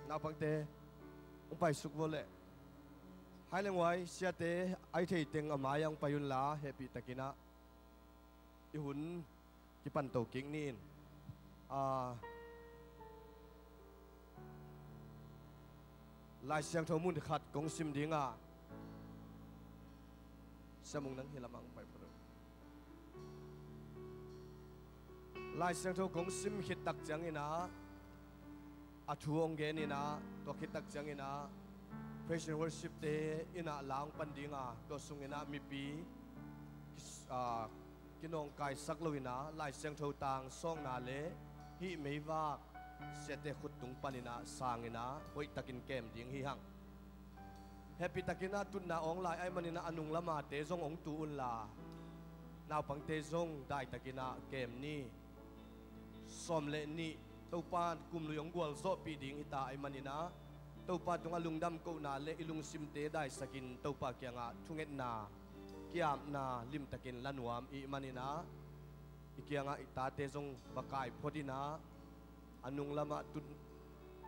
nào bằng te ông phải suk vô lệ hai lần ngoài xe te ai thấy tiếng ở máy ông phải lá happy takina ihun cái pan tàu kính nín lại sang thâu mun khát công sim đi ngà sa mong nang hilam ang phải phụ lại sang thâu công sim hit tak chang ina thuong gen ina to hit tak chang ina Passion worship te ina lang pandinga to sung ina mi pi kinong kai sak loina lai sang thâu tang song na le hi mei wa sete khut tung panina sangina hoi takin kem ding hi hang happy takina tun na ong lai ai manina anung lama te zong ong tu un la naw pang te zong dai takina kem ni som le ni to pan kum lu yong gwal zo pi ding hita ai manina to pa tunga lungdam ko na le ilung sim te dai sakin to pa kyanga thunget na kiam na lim takin lanuam i manina ikianga itate zong bakai phodina anung lama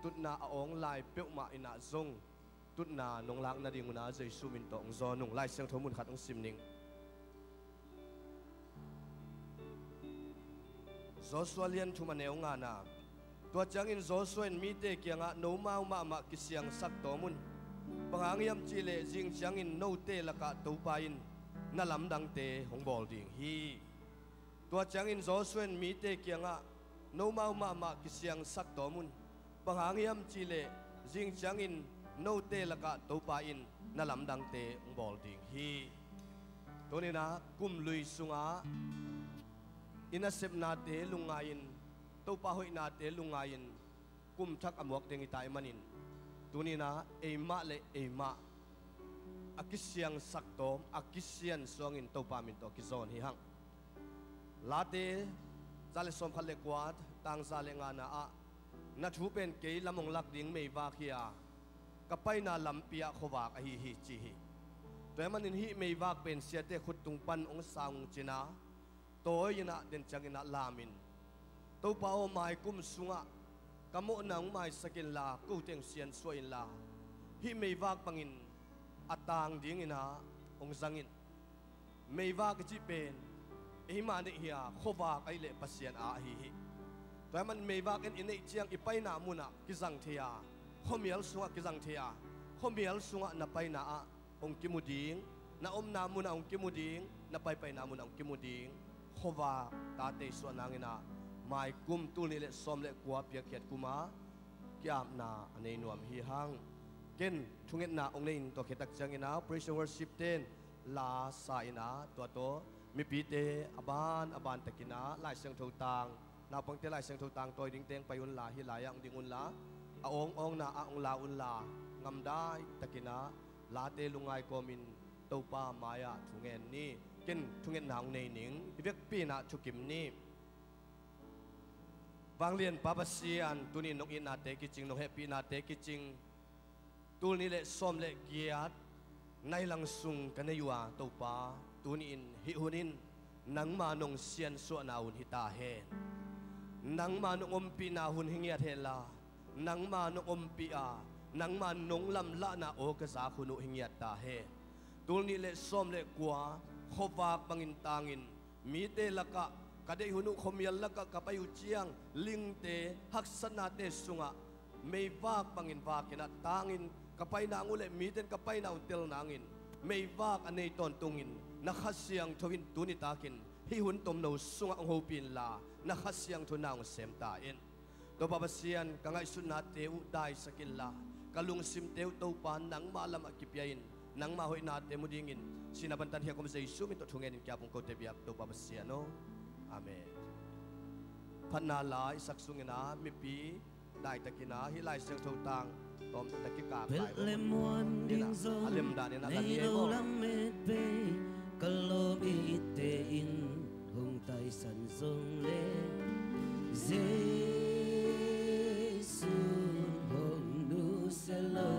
tut na aong lai peu ma ina zong tut na nong lang na ding na Jesu min tong zo nong lai sang thomun khat ong sim ning Joshua lian thuma neu nga na tua changin Joshua mi te kianga no mau ma kisiang sak tomun pangangiam chile jing changin no te laka to pain na lam dang te hong bol ding hi tua changin Joshua mi te kianga no mau ma kisiang sak tomun pangangiam chile jing changin no te laka to pain na lam dang te hong bol ding hi tonina kum lui sunga inasep na te lungayin to pa hoi na te lungayin kum thak amok ding itai manin tunina eima le eima akisiang saktom akisian songin to pa min to kizon hi hang late zale som khale kwat tang zale nga na a na thu pen ke lamong lak ding mei wa khia kapai na lampia khowak a hi chi hi to manin hi mei wak pen siate khut tung pan ong sang china toyina den changina lamin to pao mai kum sunga kamo nang mai sakin la ko teng sian soin la hi mei wak pangin atang ding ina ong zangin mei wak chi pen hi ma ne hia khowa kai le pasian a hi hi to man mei wak en inei chiang ipai na muna ki zang thia khomial sunga ki zang thia khomial sunga na pai na a ong kimuding na om na muna ong kimuding na pai na muna ong kimuding khowa ta te so nangina mai kum tu ni le som le kwa pia khiat kuma kiam na anei nuam hi hang ken thunget na ong lein to khetak changina praise worship ten la sa ina to mi pi te aban takina lai sang tho tang na pang te lai sang tho tang toy ding teng payun la hi la yang ding un la a ong na a ong la un la ngam dai takina la te lungai komin to pa maya thungen ni ken thungen na ong nei ning ivek pi na thukim ni wang lian papasian tuni nok in na te kiching no happy na te kiching tul ni le som le giat nai lang sung kanayua to pa tuni in hi hunin nang ma nong sian so na un hita he nang ma nong ompi na hun hingiat he la nang ma nong ompi a nang ma nong lam la na o ka za khunu hingiat ta he tul ni le som le kwa khowak bangin tangin mi te laka kadai hunu khomial laka kapayu chiang lingte haksana te sunga mei wak bangin wakina tangin kapai na ngule miten kapai na until nangin mei wak anei ton tungin nakhasiang thowin tuni takin hi hun tom no sunga ong hopin la nakhasiang thunang sem ta in to babasian kangai sunna teu dai sakilla kalung sim teu to pan nang malam akipyain nang ma hoi na te mudingin sinabantan hiya kom Jesu min to thungen in kya pung ko te biak to babasian no amen phanna la isak sungina mi pi dai takina hi lai sang thau tang tom takika pai alim da ne na la ni mo kalom ite in hung tai san zong le Jesu hong nu selo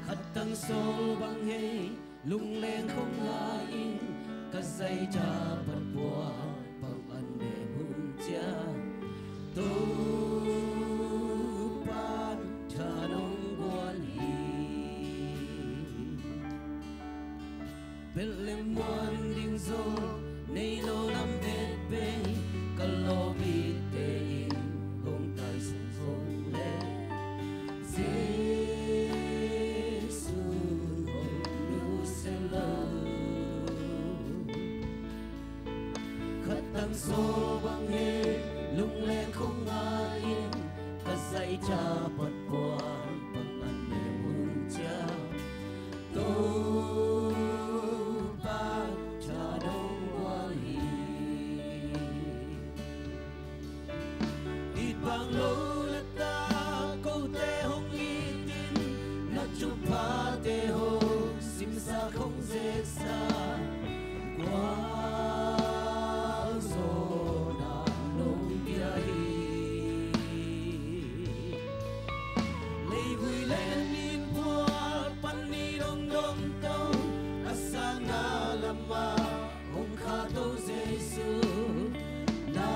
khát tăng sol bang hey lung lên không ngại in cả dây cha bật bùa bằng anh để hùng cha tôi hết lên muôn đình dâu nay lâu năm vết bê cả lo bị tê in hồng tay sông dâu lệ Giêsu hồng nu sẽ lâu khát tăng số bằng hê lung lên không ai yên cả dây cha bật buồn bằng anh mẹ muốn cha tôi ba cha đông hoa hi ít bằng lâu là ta câu tê hông y tin nát chụp phá tê hồ sim xa không dễ xa quá rồi đã nông bia hi lấy vui lên in qua pan ni đông đông tâu asa na lama hong kha tâu Giêsu na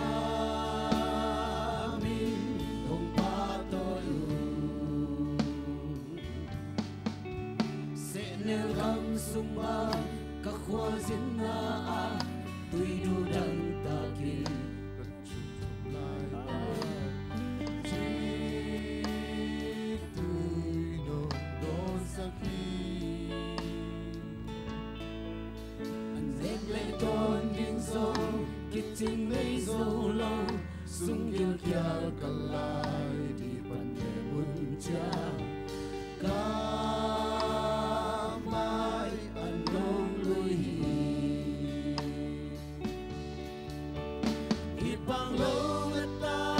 min hong pa tôi sẽ nêu gam sung ba các khoa diễn na a tuy đủ đắng ta kia Kinh mấy dâu lâu sung yêu kia cả lại đi bàn để muốn cha cả mai anh đông lui ít bằng lâu người ta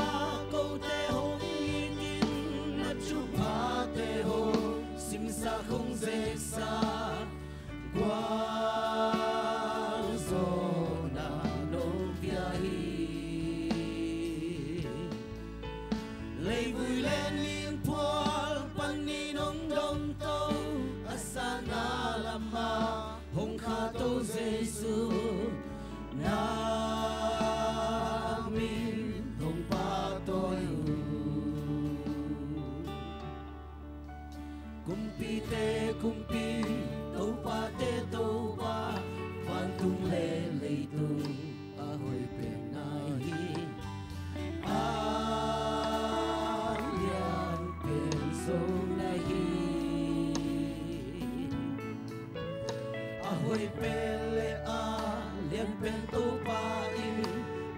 câu tê hông y tin nát chụp phá tê hồ sim xa không dễ xa qua lấy vui lên liên pual pan ni nong dom tâu asa na lama hong kha tâu Giêsu na min hong pa tôi kumpi te kumpi tâu pa te tâu pa van tung lê lê tung a hoi pen nai Ahoy pele a lian pen tu pa in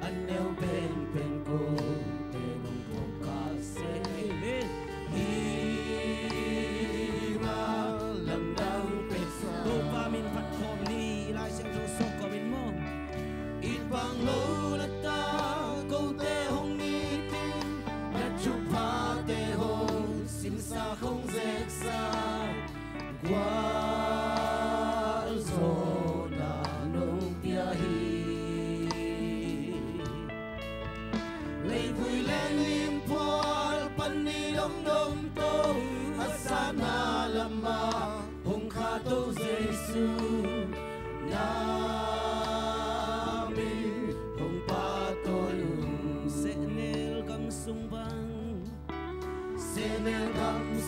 an neo pen ko te nong ko ka se le hi ma lam dang pe sa tu pa min phat khom ni lai sim tu sok ko min mo it bang lo la ta ko te hong ni tin na chu pa te hong sim sa không dễ xa qua lấy vui lên lim pual pan ni đông đông tô asa na lama hong kha tâu Giêsu na min hong pa tôi sẽ nêu gam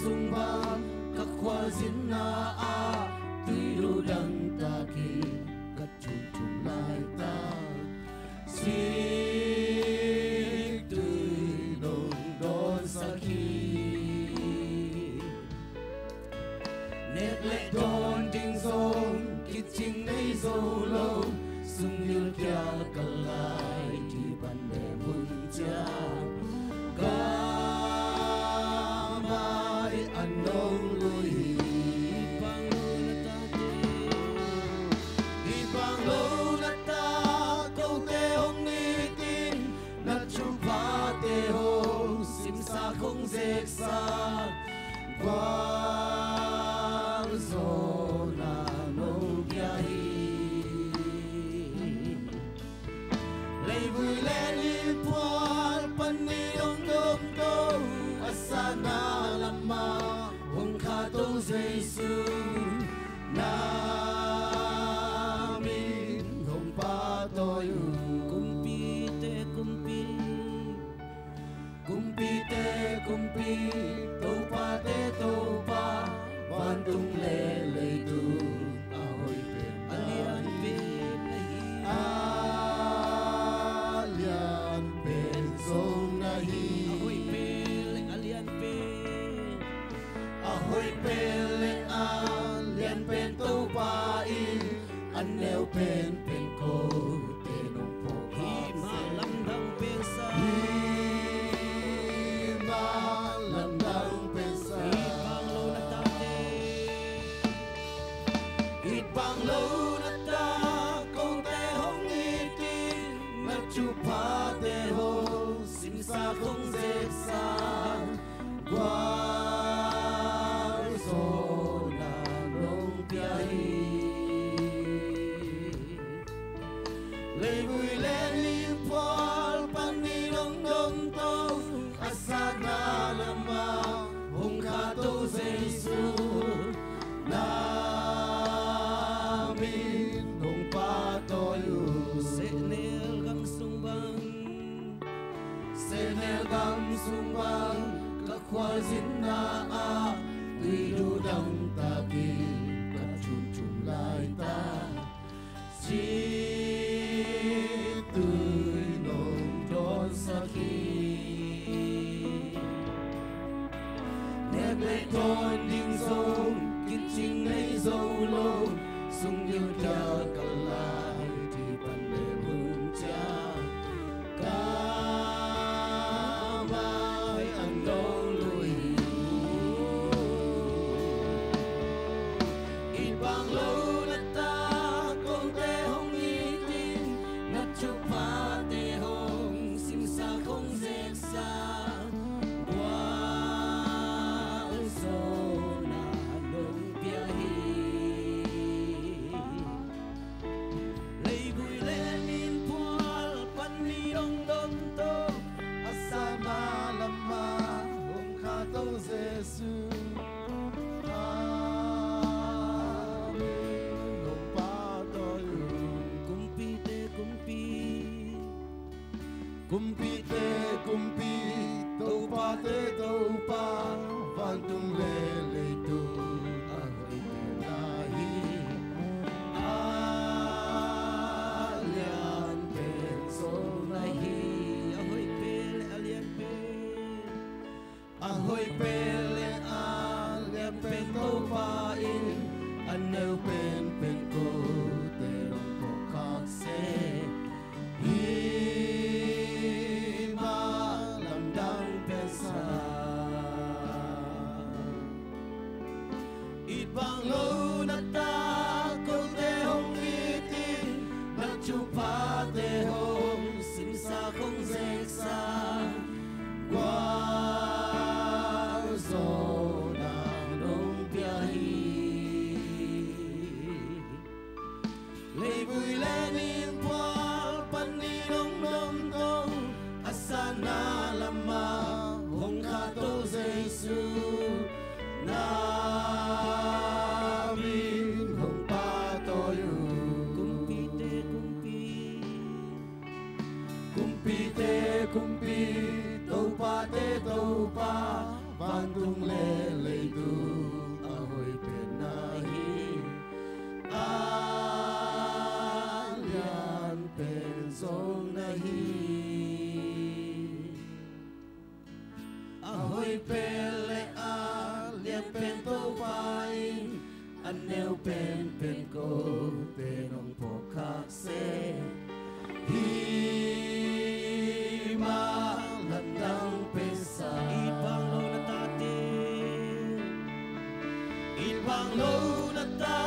sung bang các khoa diễn na a tuy đủ đắng ta kỳ các chung lại ta nét lệ đón đình dông kít chinh ấy dâu lâu sung yêu kia cả lại thì bàn để mừng cha cả mai anh nông lui Ibang lâu na ta câu tê hông ni tin nát chung phá tê hông sim xa không dễ xa quang gió na nông kia hi lấy vui lên in pual pan ni đông đông tô asa na lama hong kha tâu Giêsu na min hong pa tôi kumpi te kumpi tâu pa te tâu pa van tung lê lê tu a hoi pen lấy vui lên in phol pan ni nong nong to asana lama hong kha to Giêsu namin hong patoyo senel gang sumbang kakwal zinna a tùy đu đăng ta kỳ cả chun chun lại ta chỉ tươi nồng đón sa khi nét lấy thôi đinh dâu kít chinh lấy dâu lâu sung yêu cha cả lại thì bàn để mừng cha cả mai ăn đâu lùi ít bằng lâu là ta con tê hông ý tin nát chụp phá tê hông xin xa không dễ xa qua gió na nông bia hi lấy vui lên in phol pan ni dong dong to asama lama hong kha to Giêsu amen hong pa to kumpi te kumpi kumpi te kumpi to pa van tung le le tu ahoy te nahi alian pen so nahi ahoy pel alian pen ahoy pel alian pen to pa in anel pen pen ko te rong ko khak se hi ma lam dang pen sa ít bằng lâu na ta câu tê hông itin na chụp phá tê hông xin xa không dễ xa qua gió na nông bia hi lấy vui lên in phol pan ni nong nong nong asana lama hong kha to Giêsu namin hong patoyo kumpi te kumpi tâu pa van tung le le du ahoy pen nahi alian pen zong nahi ahoy pele alian pen tâu pa in anel pen pen ko te nong po khak se hi ma lan dang pen sa ít bằng lâu na ta tin ít bằng lâu na ta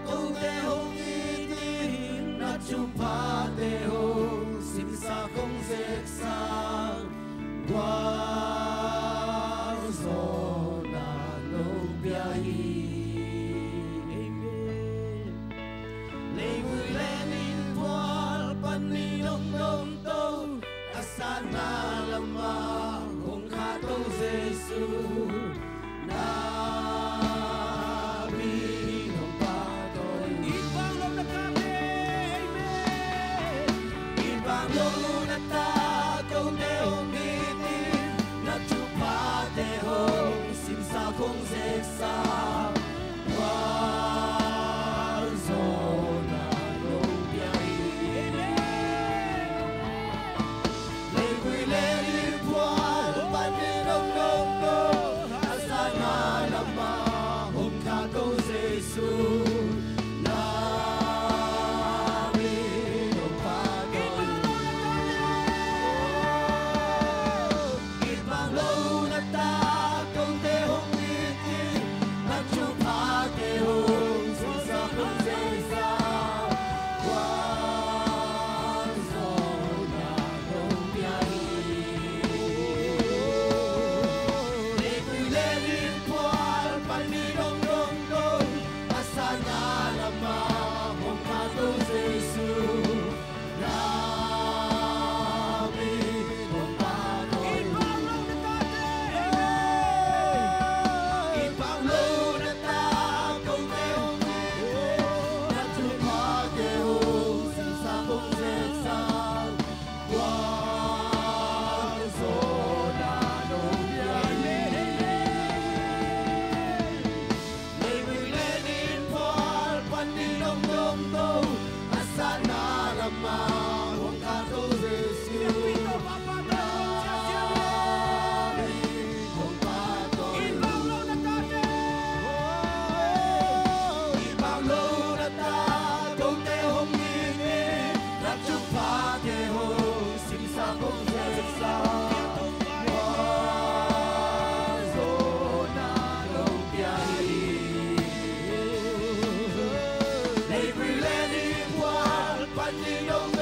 câu tê hông ý tin na chụp phá tê hông xin xa không dễ xa qua gió na nông bia hi lấy vui lên in phol pan ni nong nong to asana lama hong kha to Giêsu namin hong patoy ít bằng lâu na ta amen ít bằng lâu na ta câu tê hông itin na chụp phá tê hông xin xa không dễ xa qua gió na nông bia hi lấy vui lên in phol pan ni nong nong to asana lama hong kha to Giêsu namin hong patoy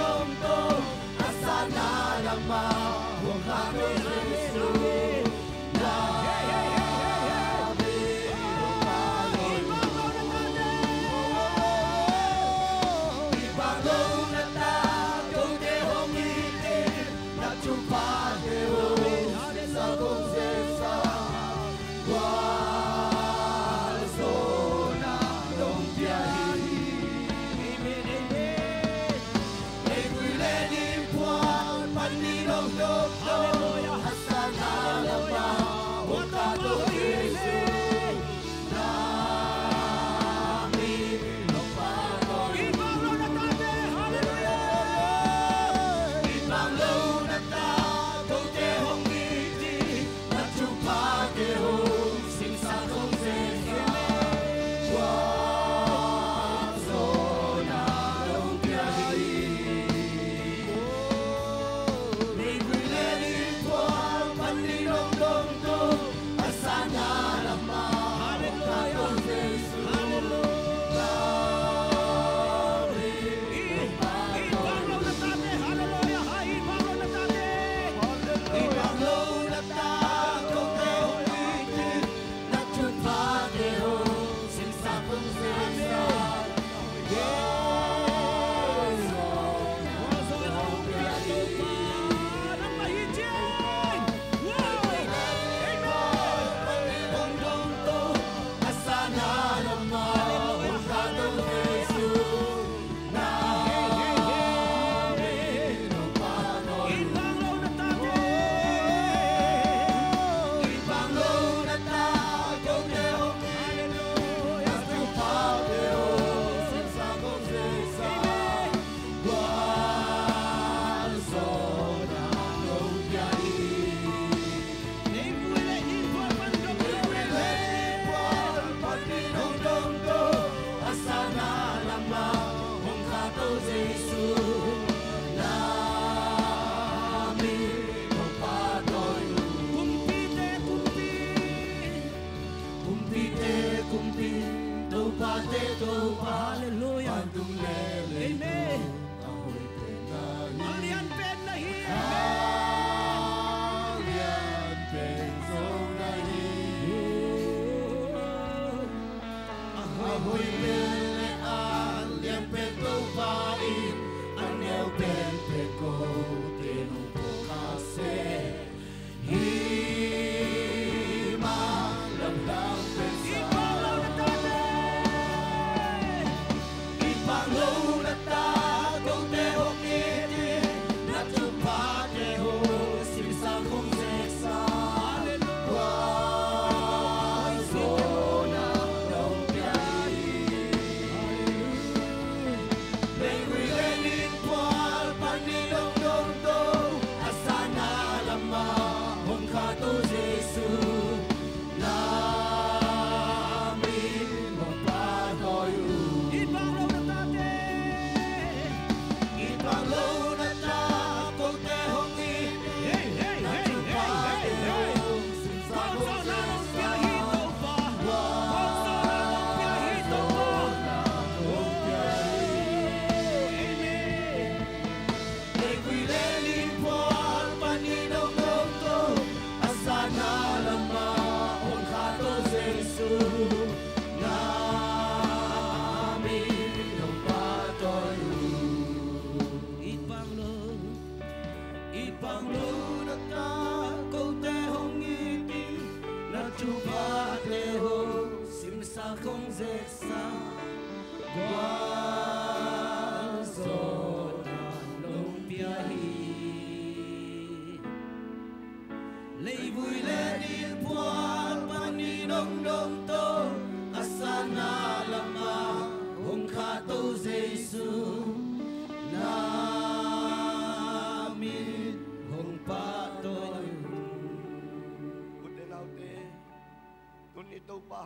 dong to asana lama hong kato Yesu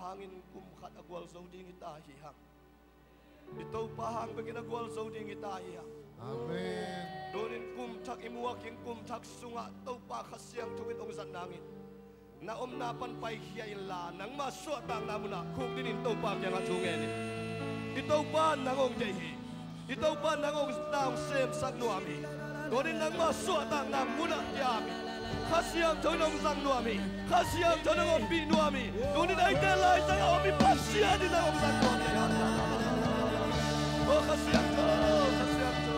pahangin kumkat agwal sauding itahihak. Ito pahang bagin agwal sauding itahihak. Amen. Donin kumtak imuwak yung kumtak sunga tau pakasyang tuwid ong sanangin. Na napan paihiyay la nang masuat ang namuna kung dinin tau pa kaya nga tungin. Ito pa nangong jahi. Ito pa nangong taong sem sak nuami. Donin nang masuk tang nang muna yami. Kasiyang tonong sang nuami. Kasiyang tonong opi nuami. Donin ay telay sang opi pasya di nangong sang nuami. Oh kasiyang to, kasiyang to.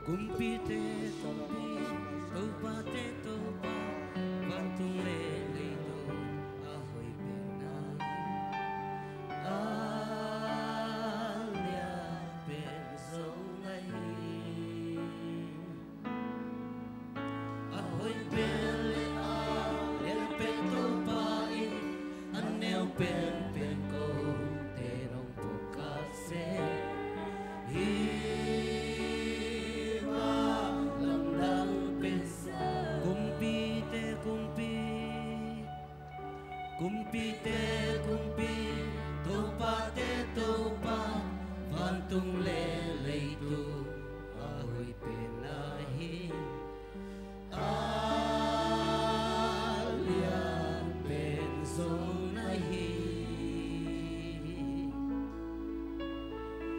Kumpite kumpi, tupate tupa, bantung lelito, ahoy penay. Alia pensonay, ahoy pele alia pentupain, aneo pen ko, terong pukase. Kumpite kumpi, tupate tupa, bantung leleito, ahoy penahi. Alian pensonahi,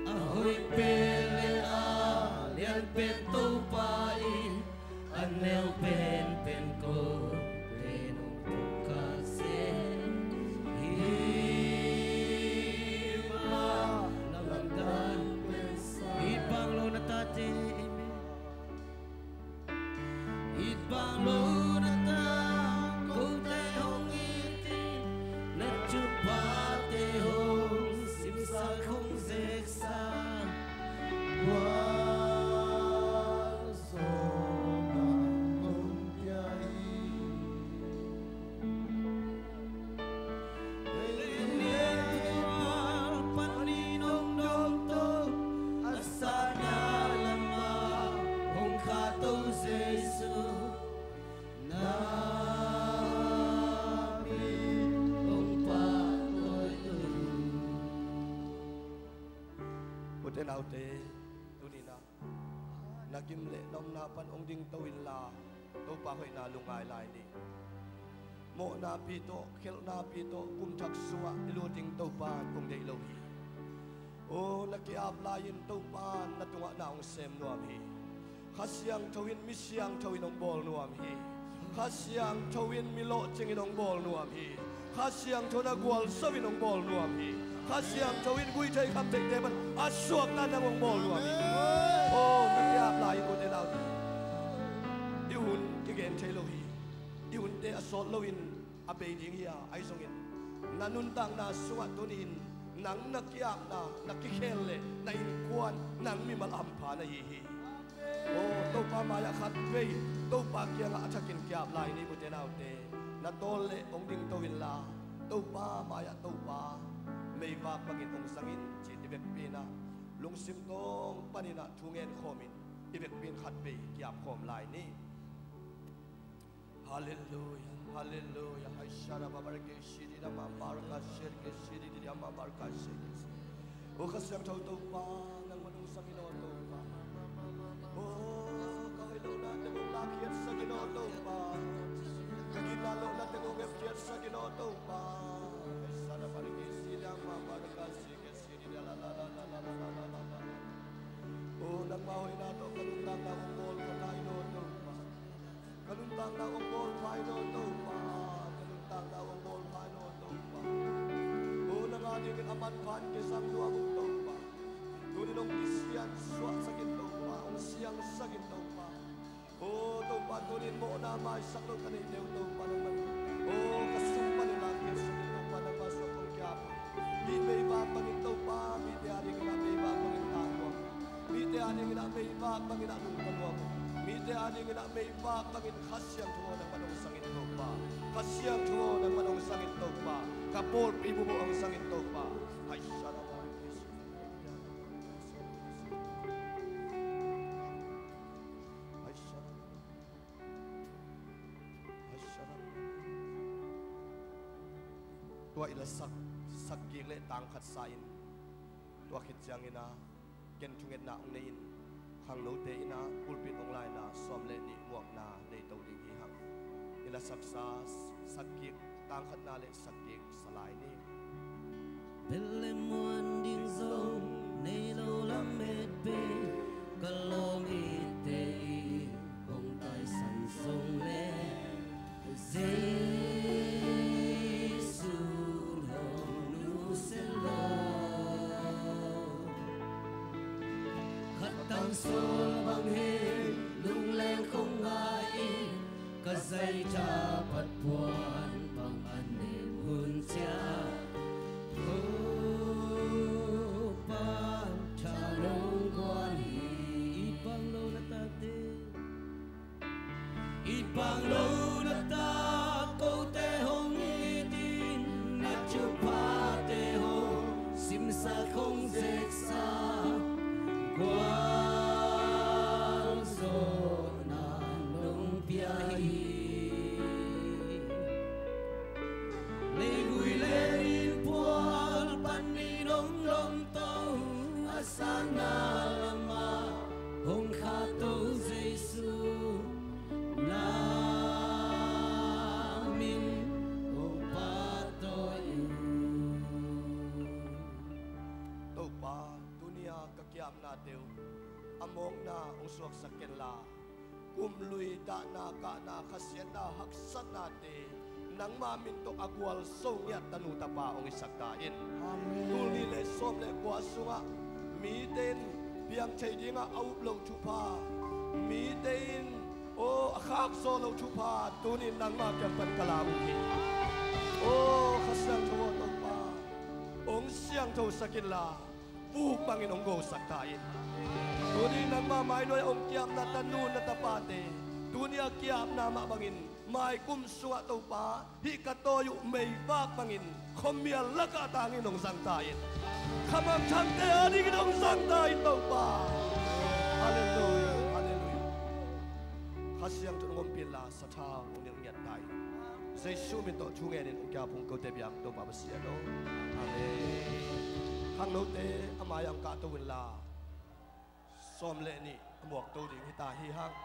ahoy pele alian pentupain, anel pen ko. Ibang lunata, kote hong iti, nachupate hong simsa kong zeksa. Giêsu namin kung patuloy. Putin aute tunina nagimle nom napan ong ding tawin la to pa hoy na lungay lai ni mo na pito khel na pito kum thak suwa iluding to pan ong dei lo hi o nakiap lain to pan na tunga na ong sem nuam hi khasyang thawin misyang thawin ong bol nuam hi khasyang thawin milo ching ong bol nuam hi khasyang thona gwal sawin ong bol nuam hi khasyang thawin gui thai kham thei te ban asuak na nang ong bol nuam hi o nakiap lain ko de lau ihun kigen thei lo hi ihun te asol loin abe ding hi ai songin nanun tang na suat tunin nang nakiap na nakikhelle na in kwan nang mi mal ampha na hi hi o to pa maya khat ve to pa kya nga athakin kyap lai ni bute nau te na tol le ong ding to win la to pa maya to pa mei va pagin ong sangin chi ti bek pina lung sim tong panina thungen khomin i bek pin khat be kyap khom lai ni hallelujah hallelujah hai shara babarke shiri na ma barka shir ke shiri di ma barka shir o khasyam thau to pa nang manung sangin o to pa o kahilo na te mong lakiat sa ginoto pa kaginalo na te mong epiat sa ginoto pa hai shara babarke shiri na ma barka shir ke shiri di la la la la la la la la la o nang mahoy na to kaluntang na ungol ko tayo to pa kaluntang na ungol tayo to pa kaluntang na ungol tayo to pa o nang aning aman pan ke sang dua mong to pa tuninong isyan suwa sa ginto pa ang siyang sa ginto pa o to pa tunin mo na may saklo kaninaw to pa naman o kasumpa nila kaya sa ginto pa na masok ang kiyapo di may iba pangito pa di aring na may iba pangintano mite aning na may iba panginanong kalwa mo mite aning na may iba pangin kasyang tungo ng manong sangin to pa kasyang tungo ng manong sangin to pa kapol pibo mo ang sangin to pa ay sarap ay sarap tua ilasak sakile tangkat sain tua kitjang ina ken thungen na ong nein hang no te ina pulpit ong lai na somle ni muak na nei to ding hi hang ila saksa sakik tangkat na le sakik salai ni Belle muan ding zong nei lo lam met pe kalom ite kong tai san song le Giêsu hồng nu se lo khát tăng sol bang he lung lên không ngại cả dây cha bắt buồn bằng anh em hun cha Ipang lo na ta câu te hong itin na chupa te ho sim sa không dệt sa quang zo na nong pia hi le gui le in pual pan ni nong long to asana lama hong kha to Giêsu namin kung patuloy. to pa dunia kakiam na teu among na ong suak sa kenla kumlui da na ka na kasyan na haksan na te nang mamin to agwal song ya tanu tapa ong isaktain amen tuli le som le kwa sunga mi den biang chei dinga au lo chupa mi den o akhak solo chupa tunin nang ma kyam pan kalabu ki o khasyang thaw to pa ong siang thaw sakila pu pangin ong go saktain tunin nang ma mai noi ong kyam na tanu na tapate tunia kyam na ma bangin mai kum suwa to pa hi katoyu mei ba pangin khomia laka tangin ong sangtain khamam chante ani ong sangtain to pa hallelujah hallelujah siang tu ngom pila satha ung nyat dai Jesu min to chung en kya phung ko te biang to ba sia do amen hang no te amayang ka to win la som le ni muak to ding hi ta hi hang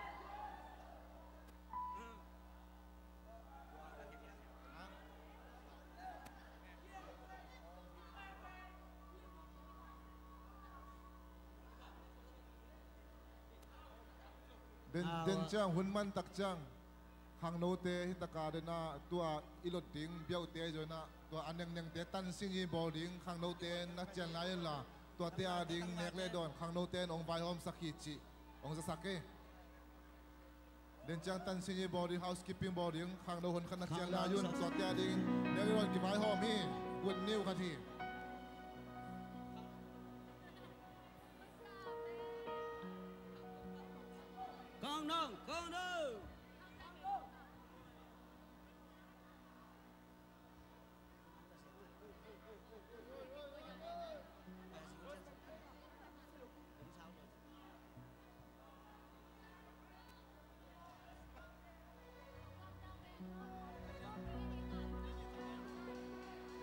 Den chang hunman tak chang hang no te hitaka de na tua ilot ding biau te jo na tua aneng neng te tan singi boarding hang no te na chen lai la tua te a ding nek le don hang no te ong vai hom sakichi ong sa sake den chang tan singi boarding housekeeping boarding hang no hon khanak chen la yun tua te a ding nek le don ki vai hom hi good new kha thi con đâu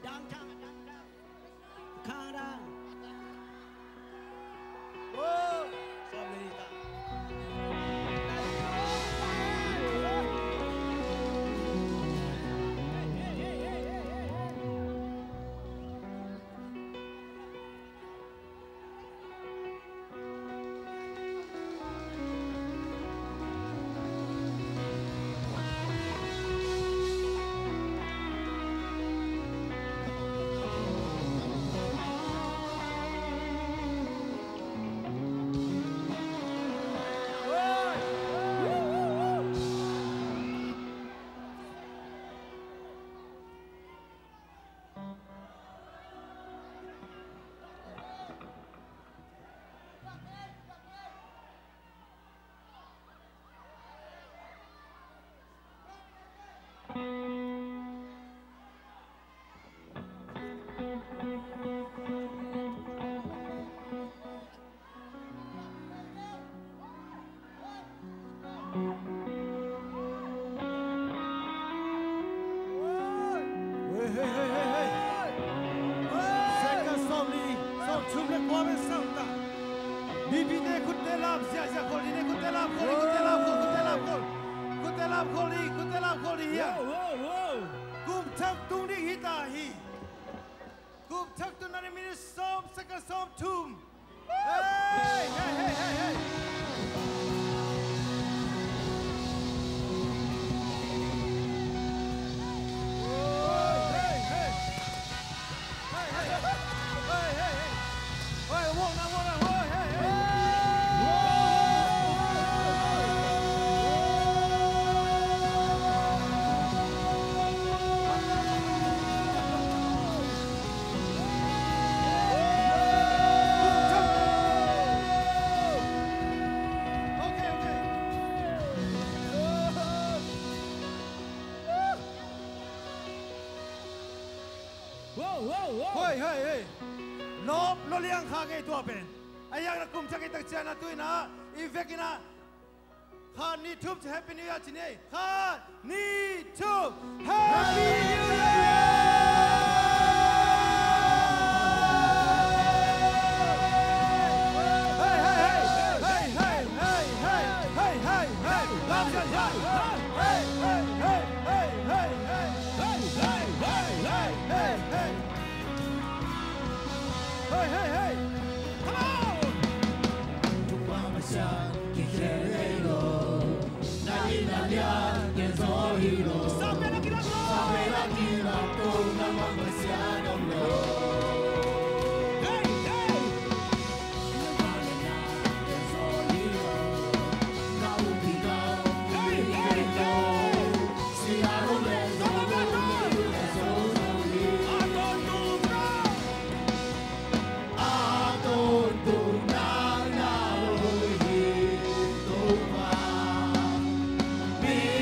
đang khang đang ô sao đi ta Happy New Year today. Happy New Year. Be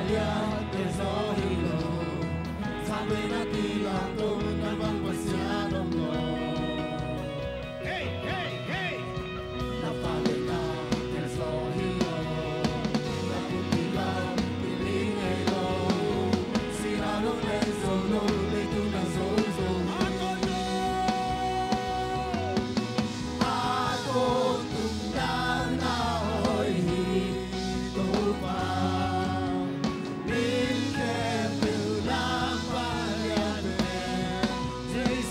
lihat ke zohilo sampai nanti lato nabang pasyanong lo hey hey hey napalena ke zohilo naputilaw pilingay lo sirano na solo leto na zozo ako tundang na hoy hito pa Min ke pilang palian Jesus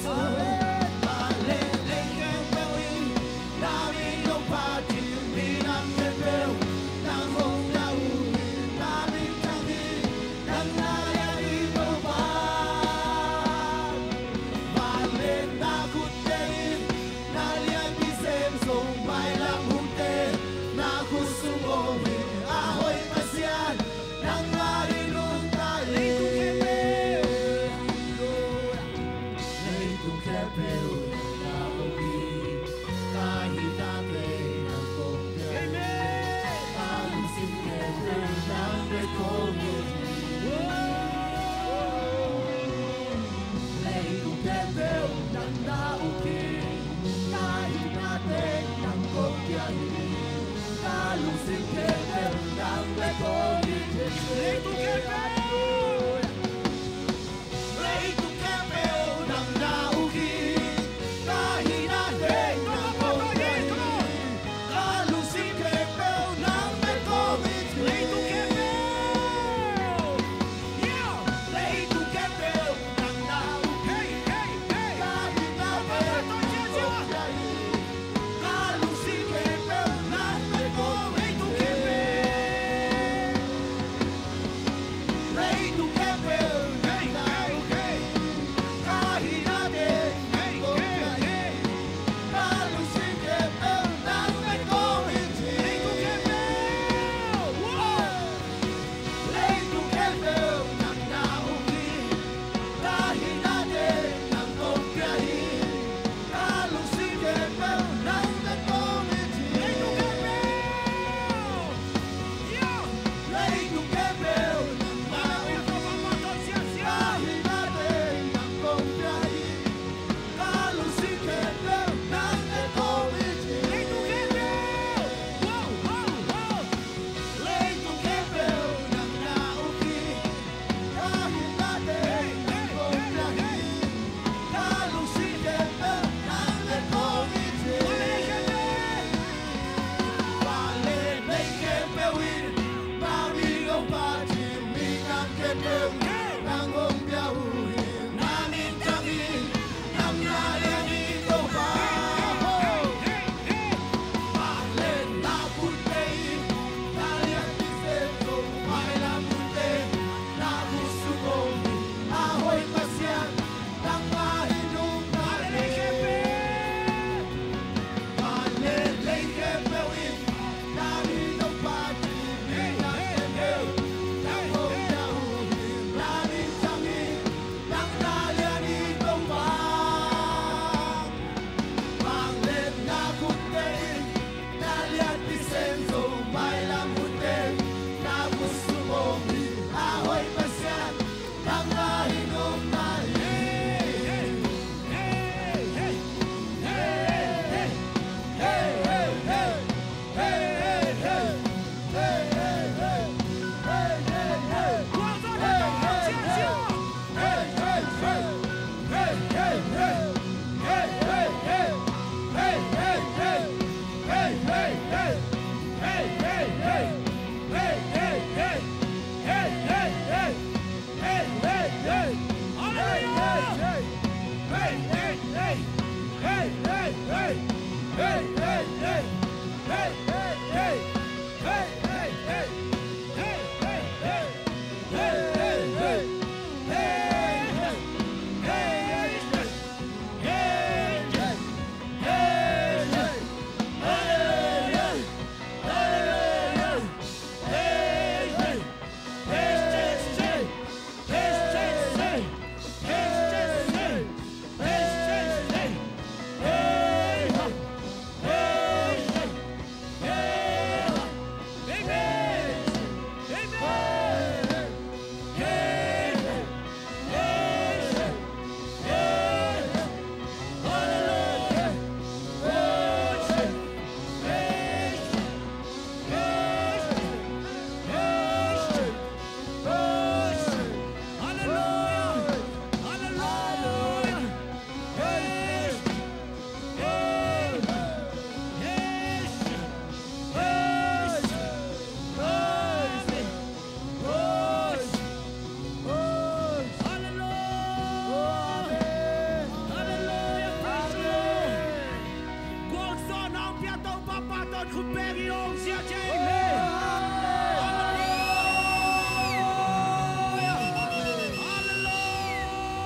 khúc bè ghi ông xia chạy lên.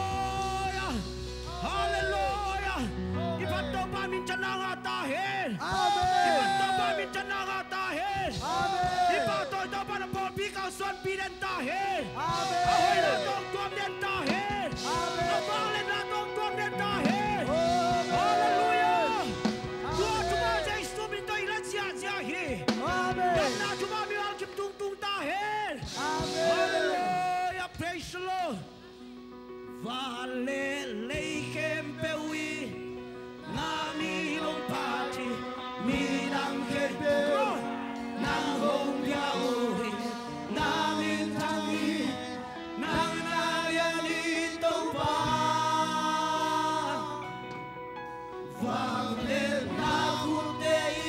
Hallelujah. Hallelujah. Ibat to pa min chanang atahin. Ibat to pa min chanang atahin. Ibat to pa na po bikaw son pinen tahin. Ahoy na tong tuam den tahin. Abanglen na tong tuam den tahin. Hallelujah. Tua cuma sa instrumento ilan siya hi. Dan na cuma biwal kim tung tung tahin. Hallelujah. Praise the Lord. Vale leikem pewi nami long pati midang kepe nang hong biawi namin tangi nang nayani topa Vale na hutei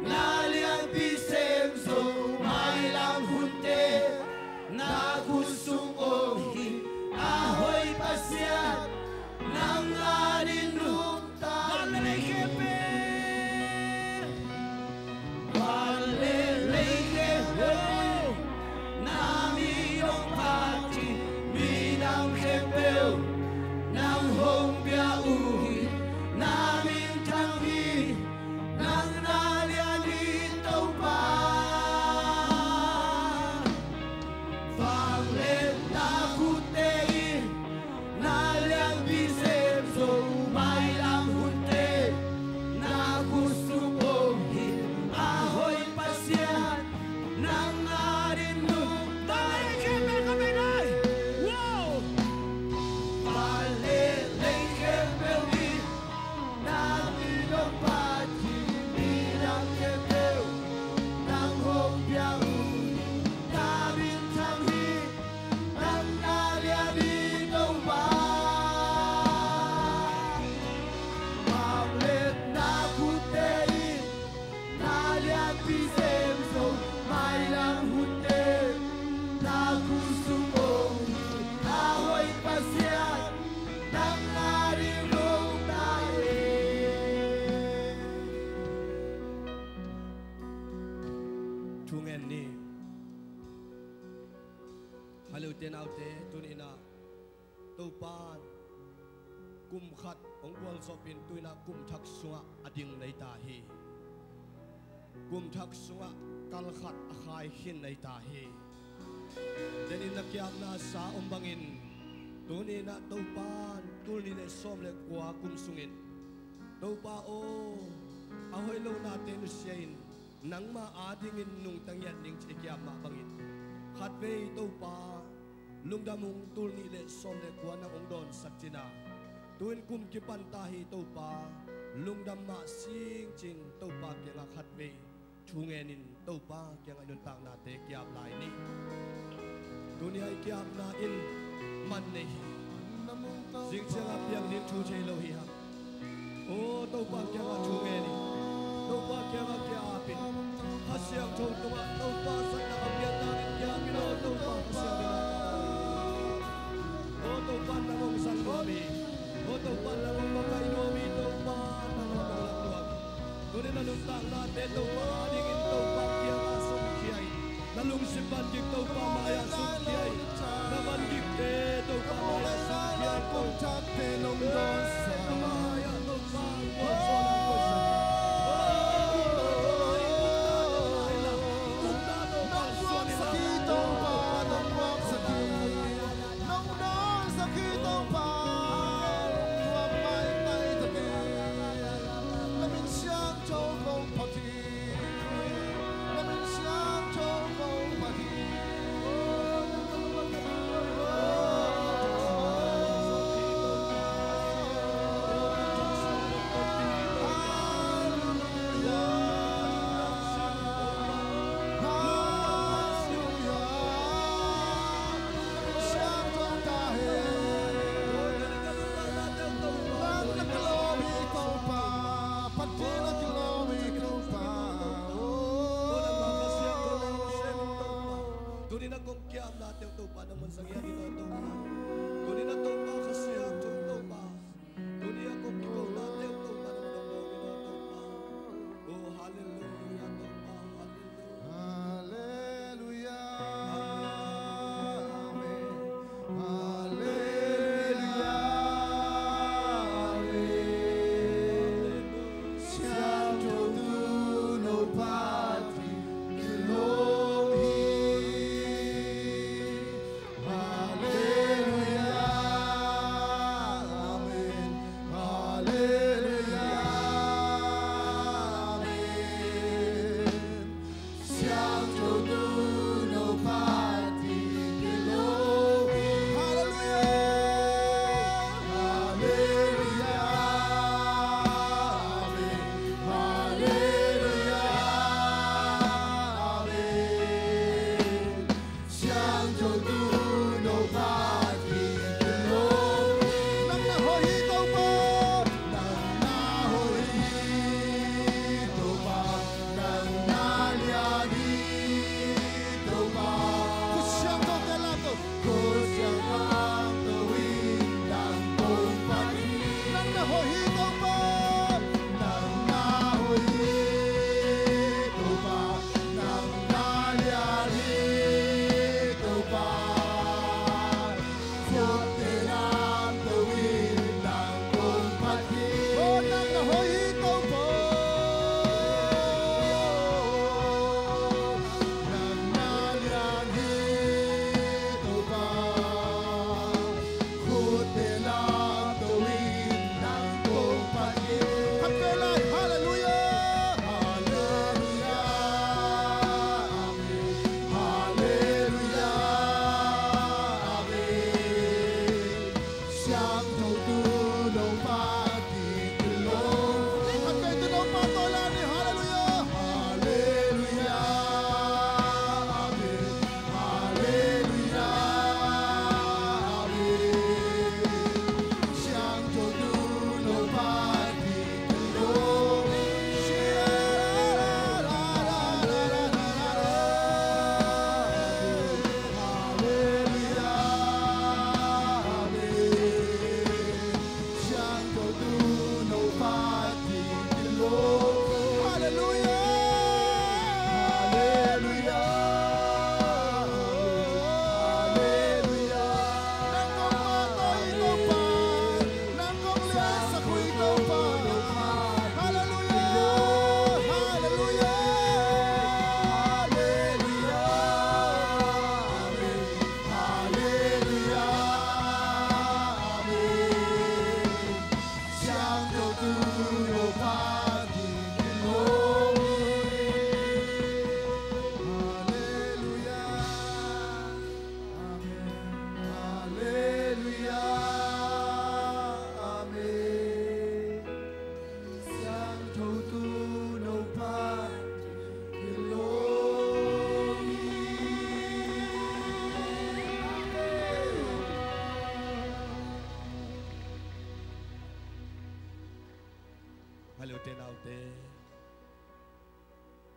naliang pisem so mai lang hunte na kusung ohi ahoy pasiat nang alinung talay kepe walelay kepe nami yung pati minang kepe nang hong biauhi namin tangi nang nalianin tau pa Vanglet na hutei naliang bisem so may lang hunte na kusukohi ahoy pasyan nang arinung talay kepe kami nay wow palelay kepe wi naminong pati minang kepe nang hong biyahu namin tangi nang nalianinong ba Pamlet na putein naliang bisem so may lang hunte na kusumong ahoy pasyan nang narinong tayo Tungen ni Halu tenaute tunina Tupan Kum khat ong bol sopin tuina kum thak sunga ading nei tahi Kum thak sunga kal khat akhai hin nei tahi Denin nakiam na sa umbangin tunina tupan tunina somle kwa kum sungin Tupa o ahoy lo natin siyain nang maadingin nung tangyan ning chikiam ma bangin Khatwei tupa lungdamung tulni le somle kwa na ongdon sakchina Tuin kum kipan tahi topa lungdam ma sing ching topa kya khatwei chungenin topa kya ngun tang na te kya lai ni dunia kya na in man nei sing chang piang nin chu chei lo hi ha o topa kya ma chungeni topa kya ma kya apin hasyang chong tuma topa sa na amya ta kya kilo topa hasyang o topa na mong sang bomi Oto pala mong makainomi topa na naglalatuag Kunin na luntang natin topa Alingin topa kaya asong kiyay Nalungsipan kik topa maya sukiyay Namandik te topa maya sukiyay Kontak te nung dosa Maya topa Koso na kosa Hallelujah.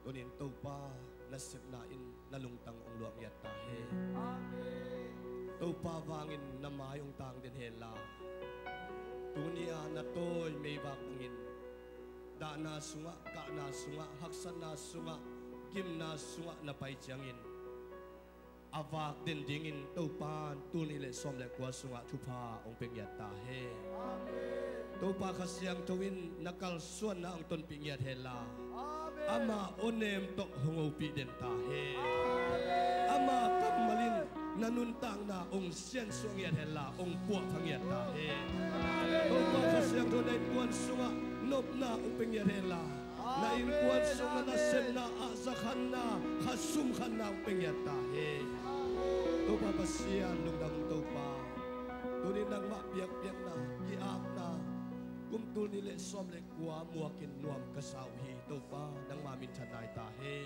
Tunin tupa nasib nain nalungtang ang luang yatahe. Tupa vangin na mayong tang din hela. Tunia na to'y may bakangin. Da na sunga, ka na sunga, haksan na sunga, kim na sunga na paityangin. Avak din dingin tupan tunile somle kwa sunga tupa ang pingyatahe. Tupa kasyang tuwin nakalsuan na ang ton pingyat hela. Ama onem tok hungopi den tahe. Ama kamalin nanuntang na ong siyan sungyat hela ong puak pangyat tahe. Tupa kasyang tunay kuan sunga nop na ong pingyat hela. Na inkuan sunga na sem na azakan na hasumkan na ong pingyat tahe. Tupa pasiyan lungdang tupa. Tunin nang mapiyak-piyak na giak na. Kumtul nile somle kuwa muakin nuam kasawhi tupa nang mamin tanay tahe.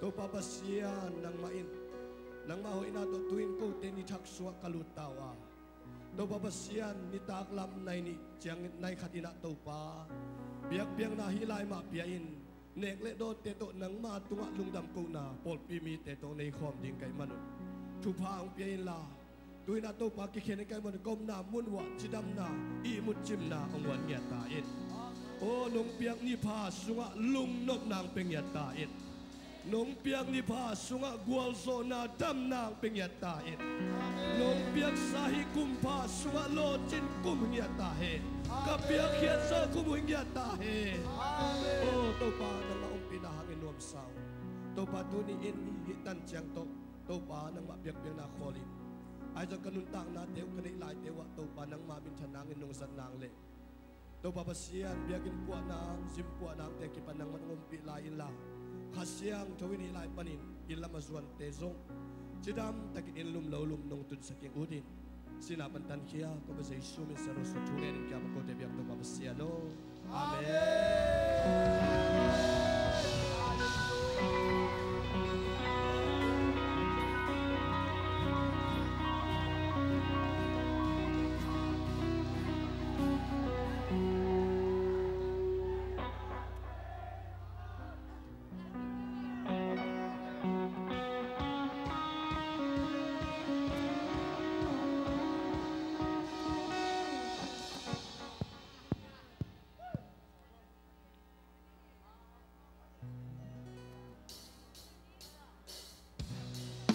Tupa pasiyan nang main nang mahoy nato tuwin ko teni takswa kalutawa. Tupa pasiyan ni taklam nay ni jang nay katina tupa. Biyak-biyak na hilay mapiyain. Nekle do teto nang matunga lungdam ko na polpimi teto nay khom ding kay manut. Tupa ang piyain la. Tuwin na ito pakikinig kayo mo kom na munwa chidam na imut chim na ang wan yatain. O nung piyak ni pa sunga lungnop na ang pingyatain. Nung piyak ni pa sunga gualso na dam na ang pingyatain. Nung piyak sahi kumpa sunga lochin kumhingyatahe. Kapiyak hiyat sa kumhingyatahe. O to pa nang maong pinahangin nuam saw. To pa tuniin hitan siyang to. To pa nang mabiyak-biyak na kolin. Ay sa kanuntang na teo kanilay tewa to pa nang mamin tanangin nung sanang le. To papasiyan biyakin puwa na simpuwa na te kipan nang manungumpi lain la. Kasyang tawin hilay panin ila maswan tezong. Sidam takin inlum laulum nung tud sa king udin. Sinapantan kiya ko ba sa isumin sa rosutunin kaya makote biyak to papasiyan no. Amen.